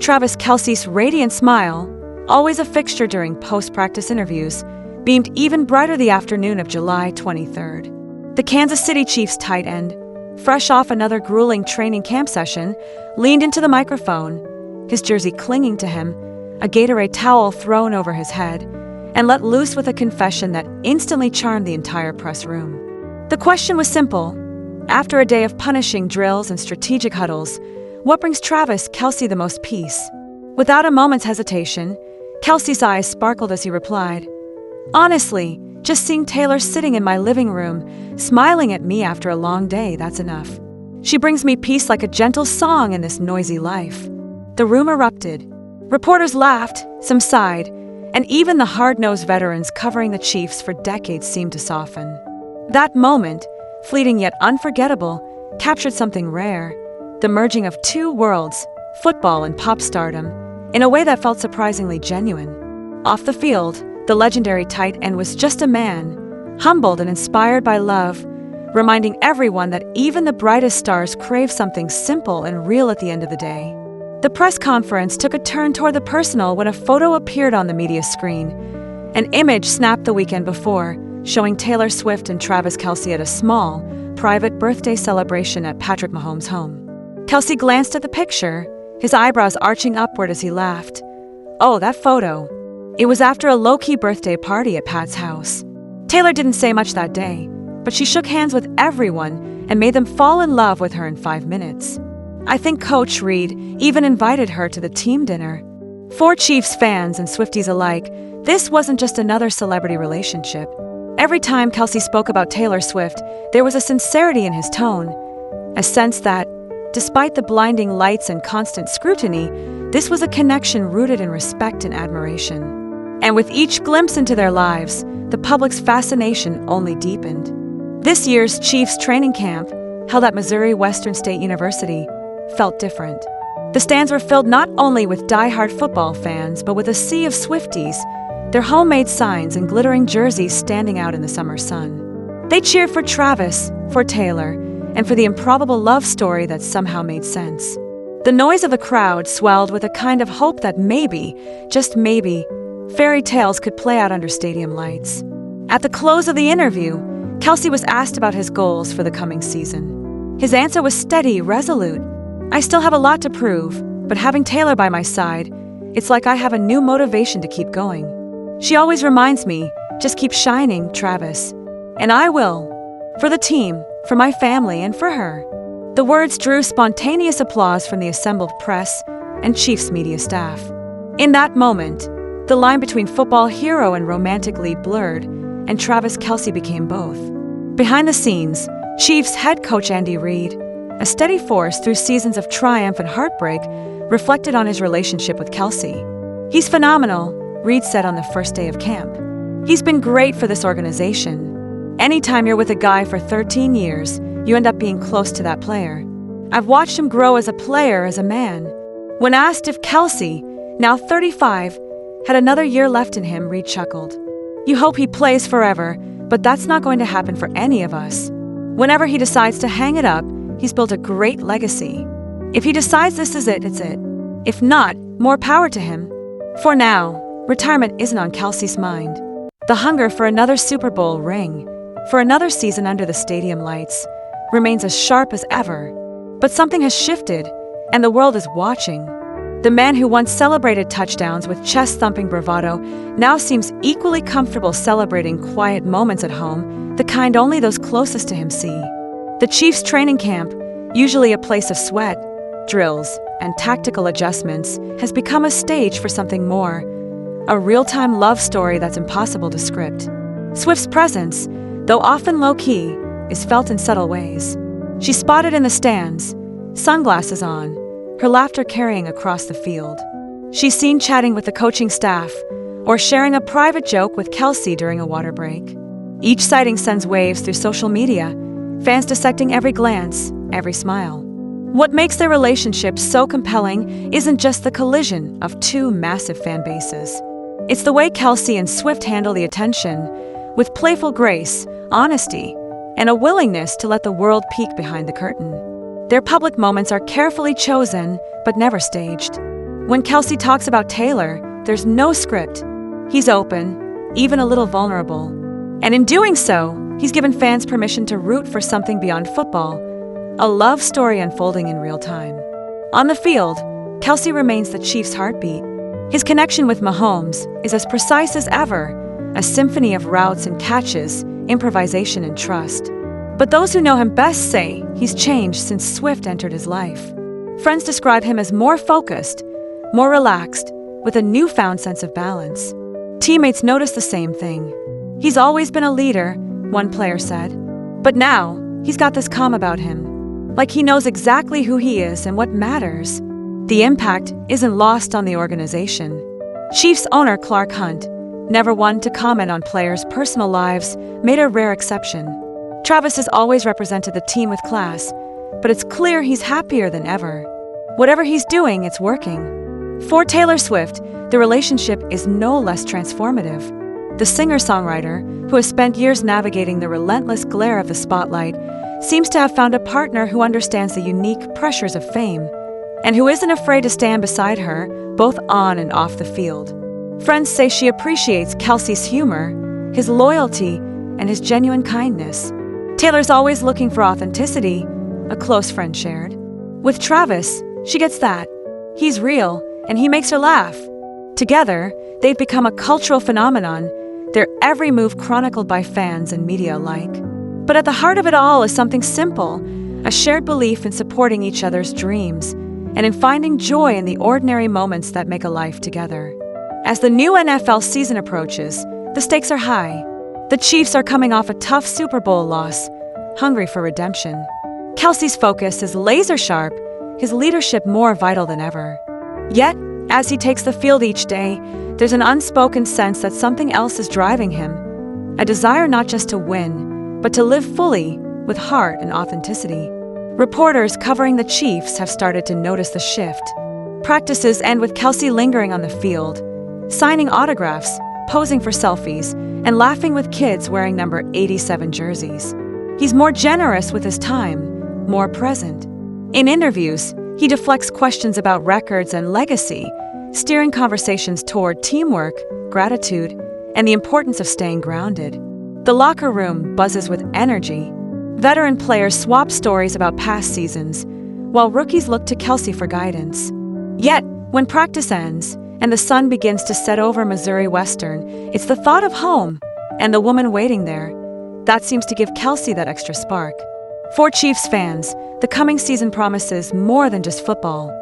Travis Kelce's radiant smile, always a fixture during post-practice interviews, beamed even brighter the afternoon of July 23rd. The Kansas City Chiefs tight end, fresh off another grueling training camp session, leaned into the microphone, his jersey clinging to him, a Gatorade towel thrown over his head, and let loose with a confession that instantly charmed the entire press room. The question was simple. After a day of punishing drills and strategic huddles, what brings Travis Kelce the most peace? Without a moment's hesitation, Kelce's eyes sparkled as he replied, "Honestly, just seeing Taylor sitting in my living room, smiling at me after a long day, that's enough. She brings me peace like a gentle song in this noisy life." The room erupted. Reporters laughed, some sighed, and even the hard-nosed veterans covering the Chiefs for decades seemed to soften. That moment, fleeting yet unforgettable, captured something rare, the merging of two worlds, football and pop stardom, in a way that felt surprisingly genuine. Off the field, the legendary tight end was just a man, humbled and inspired by love, reminding everyone that even the brightest stars crave something simple and real at the end of the day. The press conference took a turn toward the personal when a photo appeared on the media screen. An image snapped the weekend before, showing Taylor Swift and Travis Kelce at a small, private birthday celebration at Patrick Mahomes' home. Kelce glanced at the picture, his eyebrows arching upward as he laughed. Oh, that photo. It was after a low-key birthday party at Pat's house. Taylor didn't say much that day, but she shook hands with everyone and made them fall in love with her in 5 minutes. I think Coach Reed even invited her to the team dinner. For Chiefs fans and Swifties alike, this wasn't just another celebrity relationship. Every time Kelce spoke about Taylor Swift, there was a sincerity in his tone, a sense that, despite the blinding lights and constant scrutiny, this was a connection rooted in respect and admiration. And with each glimpse into their lives, the public's fascination only deepened. This year's Chiefs training camp, held at Missouri Western State University, felt different. The stands were filled not only with die-hard football fans, but with a sea of Swifties, their homemade signs and glittering jerseys standing out in the summer sun. They cheered for Travis, for Taylor, and for the improbable love story that somehow made sense. The noise of the crowd swelled with a kind of hope that maybe, just maybe, fairy tales could play out under stadium lights. At the close of the interview, Kelce was asked about his goals for the coming season. His answer was steady, resolute. "I still have a lot to prove, but having Taylor by my side, it's like I have a new motivation to keep going. She always reminds me, just keep shining, Travis. And I will. For the team, for my family, and for her." The words drew spontaneous applause from the assembled press and Chiefs media staff. In that moment, the line between football hero and romantic lead blurred, and Travis Kelce became both. Behind the scenes, Chiefs head coach Andy Reid, a steady force through seasons of triumph and heartbreak, reflected on his relationship with Kelce. "He's phenomenal," Reid said on the first day of camp. "He's been great for this organization. Anytime you're with a guy for 13 years, you end up being close to that player. I've watched him grow as a player, as a man." When asked if Kelce, now 35, had another year left in him, Reid chuckled. "You hope he plays forever, but that's not going to happen for any of us. Whenever he decides to hang it up, he's built a great legacy. If he decides this is it, it's it. If not, more power to him. For now, retirement isn't on Kelce's mind. The hunger for another Super Bowl ring, for another season under the stadium lights, remains as sharp as ever. But something has shifted, and the world is watching. The man who once celebrated touchdowns with chest-thumping bravado now seems equally comfortable celebrating quiet moments at home, the kind only those closest to him see. The Chiefs training camp, usually a place of sweat, drills, and tactical adjustments, has become a stage for something more, a real-time love story that's impossible to script. Swift's presence, though often low-key, is felt in subtle ways. She's spotted in the stands, sunglasses on, her laughter carrying across the field. She's seen chatting with the coaching staff, or sharing a private joke with Kelce during a water break. Each sighting sends waves through social media, fans dissecting every glance, every smile. What makes their relationship so compelling isn't just the collision of two massive fan bases. It's the way Kelce and Swift handle the attention, with playful grace, honesty, and a willingness to let the world peek behind the curtain. Their public moments are carefully chosen, but never staged. When Kelce talks about Taylor, there's no script. He's open, even a little vulnerable. And in doing so, he's given fans permission to root for something beyond football, a love story unfolding in real time. On the field, Kelce remains the Chiefs' heartbeat. His connection with Mahomes is as precise as ever, a symphony of routes and catches, improvisation and trust. But those who know him best say he's changed since Swift entered his life. Friends describe him as more focused, more relaxed, with a newfound sense of balance. Teammates notice the same thing. He's always been a leader, one player said. But now, he's got this calm about him. Like he knows exactly who he is and what matters. The impact isn't lost on the organization. Chiefs owner Clark Hunt, never one to comment on players' personal lives, made a rare exception. Travis has always represented the team with class, but it's clear he's happier than ever. Whatever he's doing, it's working. For Taylor Swift, the relationship is no less transformative. The singer-songwriter, who has spent years navigating the relentless glare of the spotlight, seems to have found a partner who understands the unique pressures of fame, and who isn't afraid to stand beside her, both on and off the field. Friends say she appreciates Kelce's humor, his loyalty, and his genuine kindness. Taylor's always looking for authenticity, a close friend shared. With Travis, she gets that. He's real, and he makes her laugh. Together, they've become a cultural phenomenon, their every move chronicled by fans and media alike. But at the heart of it all is something simple, a shared belief in supporting each other's dreams, and in finding joy in the ordinary moments that make a life together. As the new NFL season approaches, the stakes are high. The Chiefs are coming off a tough Super Bowl loss, hungry for redemption. Kelce's focus is laser-sharp, his leadership more vital than ever. Yet, as he takes the field each day, there's an unspoken sense that something else is driving him, a desire not just to win, but to live fully, with heart and authenticity. Reporters covering the Chiefs have started to notice the shift. Practices end with Kelce lingering on the field, signing autographs, posing for selfies, and laughing with kids wearing number 87 jerseys. He's more generous with his time, more present. In interviews, he deflects questions about records and legacy, steering conversations toward teamwork, gratitude, and the importance of staying grounded. The locker room buzzes with energy. Veteran players swap stories about past seasons, while rookies look to Kelce for guidance. Yet, when practice ends and the sun begins to set over Missouri Western, it's the thought of home and the woman waiting there that seems to give Kelce that extra spark. For Chiefs fans, the coming season promises more than just football.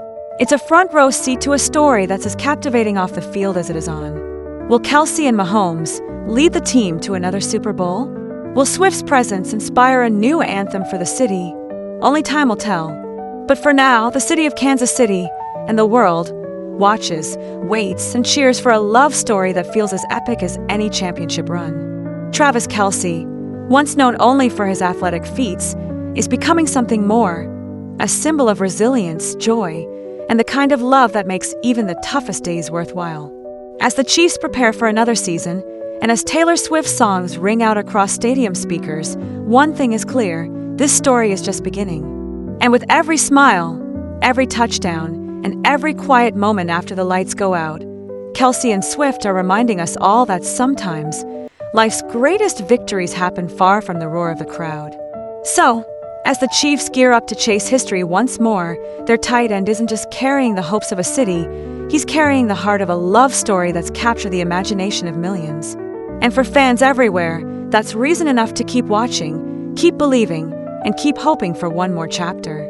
It's a front-row seat to a story that's as captivating off the field as it is on. Will Kelce and Mahomes lead the team to another Super Bowl? Will Swift's presence inspire a new anthem for the city? Only time will tell. But for now, the city of Kansas City and the world watches, waits, and cheers for a love story that feels as epic as any championship run. Travis Kelce, once known only for his athletic feats, is becoming something more, a symbol of resilience, joy, and the kind of love that makes even the toughest days worthwhile. As the Chiefs prepare for another season, and as Taylor Swift's songs ring out across stadium speakers, one thing is clear: this story is just beginning. And with every smile, every touchdown, and every quiet moment after the lights go out, Kelce and Swift are reminding us all that sometimes life's greatest victories happen far from the roar of the crowd. So, as the Chiefs gear up to chase history once more, their tight end isn't just carrying the hopes of a city, he's carrying the heart of a love story that's captured the imagination of millions. And for fans everywhere, that's reason enough to keep watching, keep believing, and keep hoping for one more chapter.